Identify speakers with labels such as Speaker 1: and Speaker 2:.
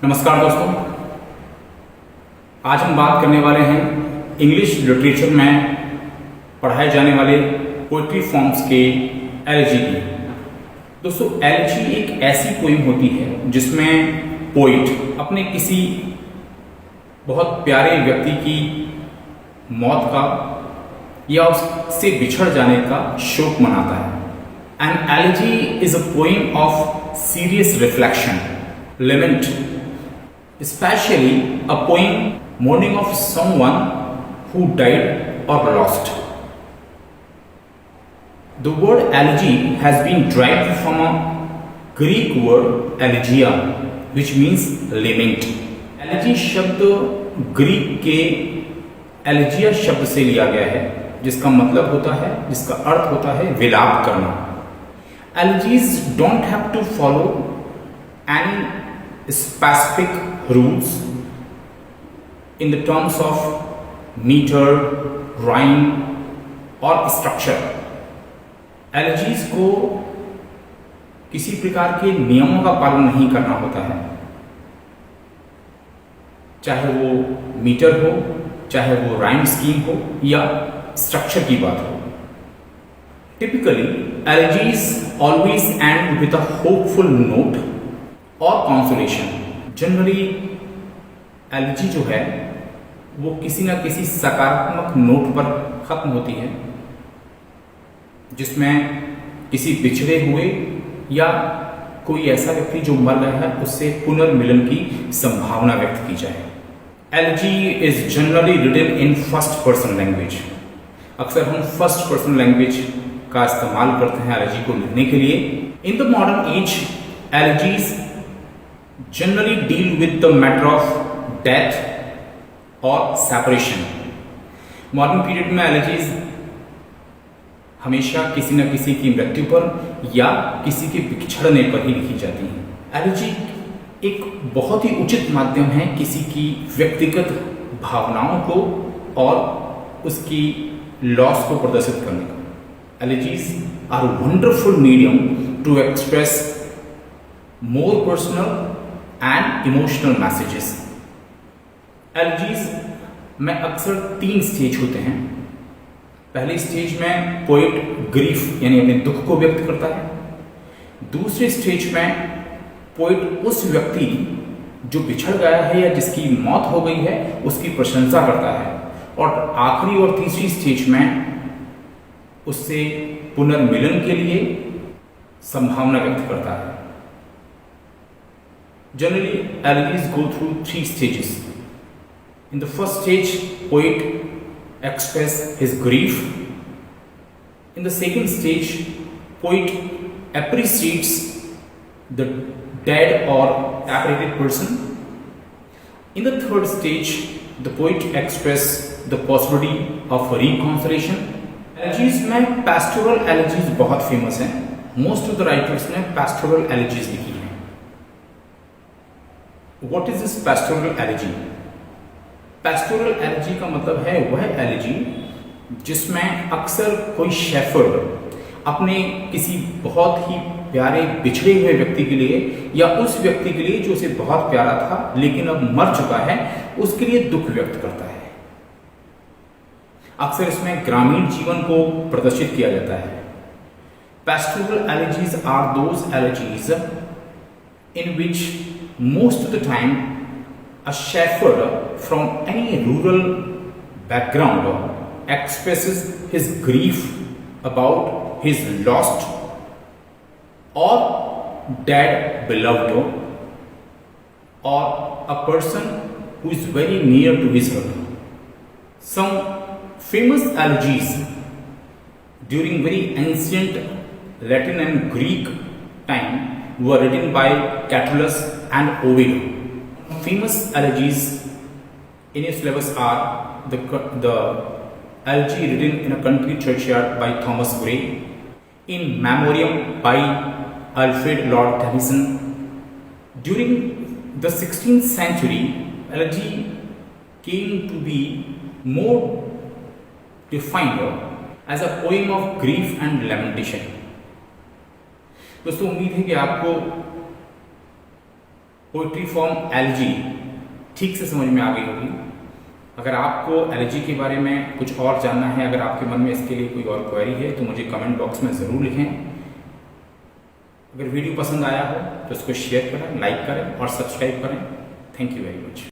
Speaker 1: नमस्कार दोस्तों, आज हम बात करने वाले हैं इंग्लिश लिटरेचर में पढ़ाए जाने वाले पोइट्री फॉर्म्स के एलिजी की। दोस्तों, एलिजी एक ऐसी पोइम होती है जिसमें पोइट अपने किसी बहुत प्यारे व्यक्ति की मौत का या उससे बिछड़ जाने का शोक मनाता है। An elegy is a poem of serious reflection, lament, especially a poem mourning of someone who died or lost. The word elegy has been derived from a Greek word elegia, which means lament. Elegy शब्द Greek के एलिजिया शब्द से लिया गया है, जिसका मतलब होता है, जिसका अर्थ होता है विलाप करना। Elegies don't have to follow any specific rules in the terms of meter, rhyme or structure. Elegies को किसी प्रकार के नियमों का पालन नहीं करना होता है, चाहे वो मीटर हो, चाहे वो राइम स्कीम हो या स्ट्रक्चर की बात हो। Typically, elegies always end with a hopeful note और कॉन्सोलेशन। जनरली एलिजी जो है वो किसी ना किसी सकारात्मक नोट पर खत्म होती है, जिसमें किसी बिछड़े हुए या कोई ऐसा व्यक्ति जो मर गया है उससे पुनर्मिलन की संभावना व्यक्त की जाए। Elegy is generally written in first person language. अक्सर हम फर्स्ट पर्सन लैंग्वेज का इस्तेमाल करते हैं एलिजी को लिखने के लिए। In the modern age, elegies generally deal with the matter of death or separation. Modern period में एलिजीज हमेशा किसी न किसी की मृत्यु पर या किसी के बिछड़ने पर ही लिखी जाती हैं। एलिजी एक बहुत ही उचित माध्यम है किसी की व्यक्तिगत भावनाओं को और उसकी लॉस को प्रदर्शित करने का। Elegies are wonderful medium to express more personal and emotional messages. Elegies में अक्सर 3 स्टेज होते हैं। पहले स्टेज में पोएट ग्रीफ यानी अपने दुख को व्यक्त करता है। दूसरे स्टेज में पोएट उस व्यक्ति जो बिछड़ गया है या जिसकी मौत हो गई है उसकी प्रशंसा करता है। और आखिरी और तीसरी स्टेज में उससे पुनर्मिलन के लिए संभावना व्यक्त करता है। Generally, elegies go through 3 stages. In the first stage, poet expresses his grief. In the second stage, poet appreciates the dead or separated person. In the third stage, the poet expresses the possibility of reconciliation. Elegies में pastoral elegies बहुत famous हैं। Most of the writers ने pastoral elegies लिखी हैं। What is this pastoral elegy? Pastoral elegy का मतलब है वह elegy जिसमें अक्सर कोई शेफर्ड अपने किसी बहुत ही प्यारे बिछड़े हुए व्यक्ति के लिए या उस व्यक्ति के लिए जो उसे बहुत प्यारा था लेकिन अब मर चुका है उसके लिए दुख व्यक्त करता है। अक्सर इसमें ग्रामीण जीवन को प्रदर्शित किया जाता है। Pastoral elegies are those elegies in which most of the time a shepherd from any rural background expresses his grief about his lost or dead beloved or a person who is very near to his heart. Some famous elegies during very ancient Latin and Greek time were written by Catullus and Ovid. Famous elegies in its syllabus are the elegy written in a country churchyard by Thomas Gray, In Memoriam by Alfred Lord Tennyson. During the 16th century, elegy came to be more defined as a poem of grief and lamentation. दोस्तों, उम्मीद है कि आपको poetry from LG ठीक से समझ में आ गई होगी। अगर आपको एलजी के बारे में कुछ और जानना है, अगर आपके मन में इसके लिए कोई और क्वेरी है तो मुझे कमेंट बॉक्स में ज़रूर लिखें। अगर वीडियो पसंद आया हो तो इसको शेयर करें, लाइक करें और सब्सक्राइब करें। Thank you very much.